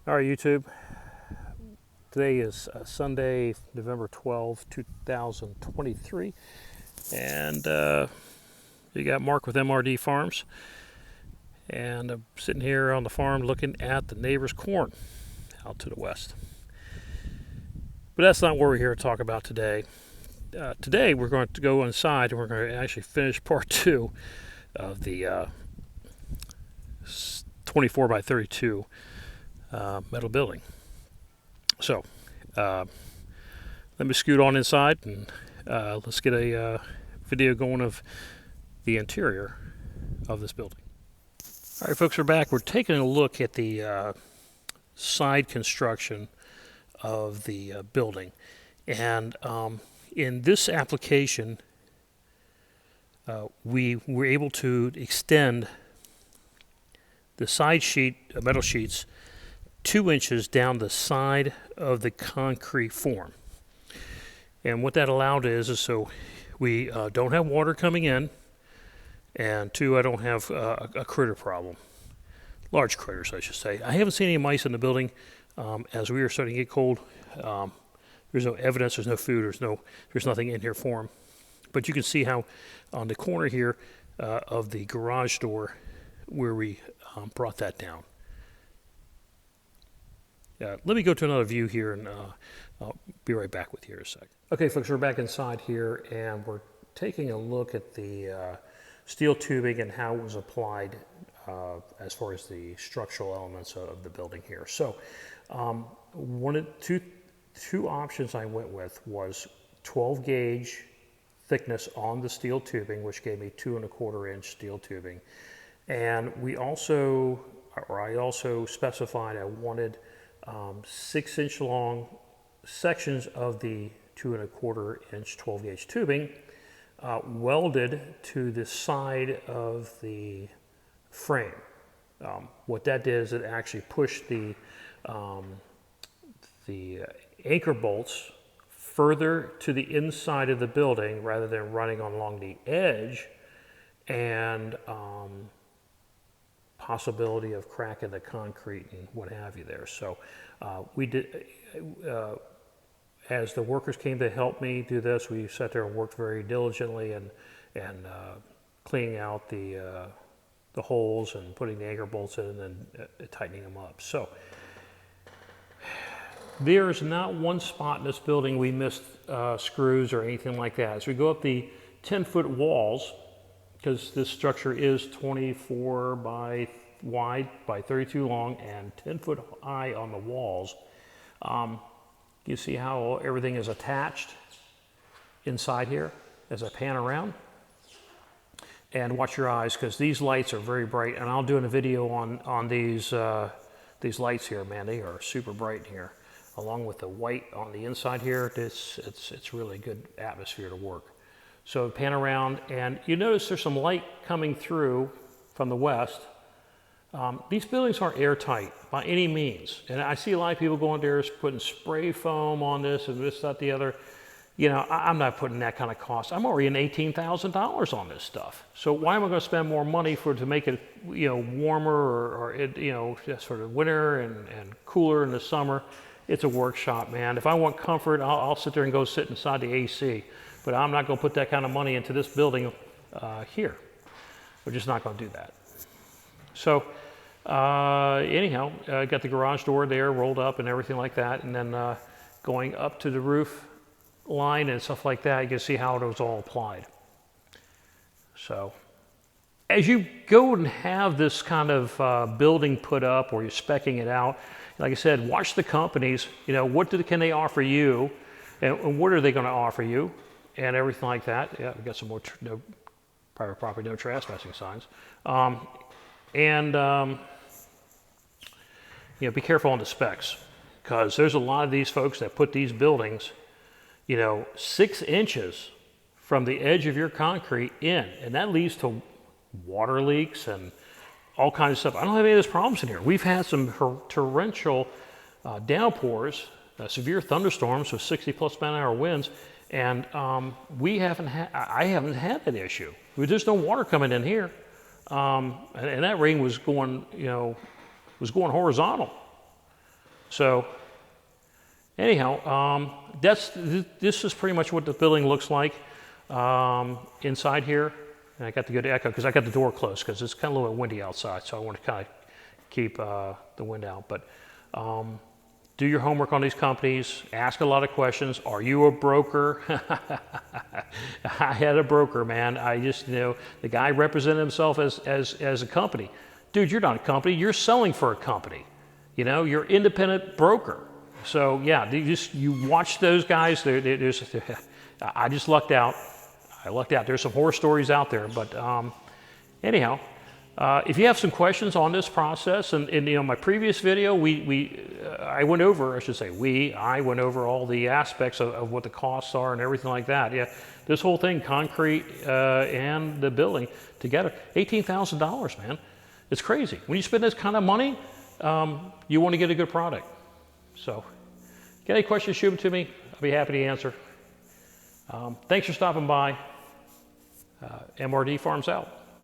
All right, YouTube. Today is Sunday, November 12, 2023. And you got Mark with MRD Farms. And I'm sitting here on the farm looking at the neighbor's corn out to the west. But that's not what we're here to talk about today. Today we're going to go inside and we're going to actually finish part two of the 24 by 32 metal building. So let me scoot on inside and let's get a video going of the interior of this building. All right, folks, we're back. We're taking a look at the side construction of the building. And in this application, we were able to extend the side sheet, metal sheets, 2 inches down the side of the concrete form. And what that allowed is so we don't have water coming in, and 2, I don't have a critter problem. Large critters, I should say. I haven't seen any mice in the building. As we are starting to get cold, there's no evidence, there's no food, there's nothing in here for them. But you can see how on the corner here of the garage door where we brought that down. Let me go to another view here, and I'll be right back with you in a sec. Okay, folks, we're back inside here, and we're taking a look at the steel tubing and how it was applied as far as the structural elements of the building here. So, two options I went with was 12 gauge thickness on the steel tubing, which gave me 2 1/4 inch steel tubing, and I also specified I wanted 6 inch long sections of the 2 1/4 inch 12 gauge tubing welded to the side of the frame. What that did is it actually pushed the anchor bolts further to the inside of the building rather than running along the edge, and possibility of cracking the concrete and what have you there. So we did, as the workers came to help me do this, we sat there and worked very diligently and cleaning out the holes and putting the anchor bolts in and tightening them up. So there's not one spot in this building we missed screws or anything like that. As we go up the 10-foot walls, because this structure is 24 by wide by 32 long and 10 foot high on the walls. You see how everything is attached inside here as I pan around? And watch your eyes, because these lights are very bright, and I'll do a video on these lights here. Man, they are super bright in here. Along with the white on the inside here, it's really good atmosphere to work. So pan around, and you notice there's some light coming through from the west. These buildings aren't airtight by any means. And I see a lot of people going there putting spray foam on this and this, that, the other. You know, I'm not putting that kind of cost. I'm already in $18,000 on this stuff. So why am I going to spend more money to make it, warmer or just sort of winter and cooler in the summer? It's a workshop, man. If I want comfort, I'll sit there and go sit inside the AC. But I'm not going to put that kind of money into this building here. We're just not going to do that. So anyhow, I got the garage door there rolled up and everything like that. And then going up to the roof line and stuff like that, you can see how it was all applied. So as you go and have this kind of building put up, or you're speccing it out, like I said, watch the companies. What can they offer you, and what are they going to offer you, and everything like that. Yeah, we got some more no private property, no trespassing signs. Be careful on the specs, because there's a lot of these folks that put these buildings 6 inches from the edge of your concrete in, and that leads to water leaks and all kinds of stuff. I don't have any of those problems in here. We've had some torrential downpours, severe thunderstorms with 60+ mile-an-hour winds, and I haven't had that issue. There's no water coming in here, and that rain was going horizontal. So anyhow, this is pretty much what the building looks like inside here. And I got the good echo because I got the door closed because it's kind of a little bit windy outside, so I want to kind of keep the wind out. But do your homework on these companies, ask a lot of questions. Are you a broker? I had a broker, man. I just, the guy represented himself as a company. Dude, you're not a company, you're selling for a company. You're an independent broker. So yeah, you watch those guys. I just lucked out. I lucked out. There's some horror stories out there, but anyhow, if you have some questions on this process, and my previous video, I went over all the aspects of what the costs are and everything like that. Yeah, this whole thing, concrete and the building together, $18,000, man. It's crazy. When you spend this kind of money, you want to get a good product. So, get any questions, shoot them to me. I'll be happy to answer. Thanks for stopping by. MRD Farms out.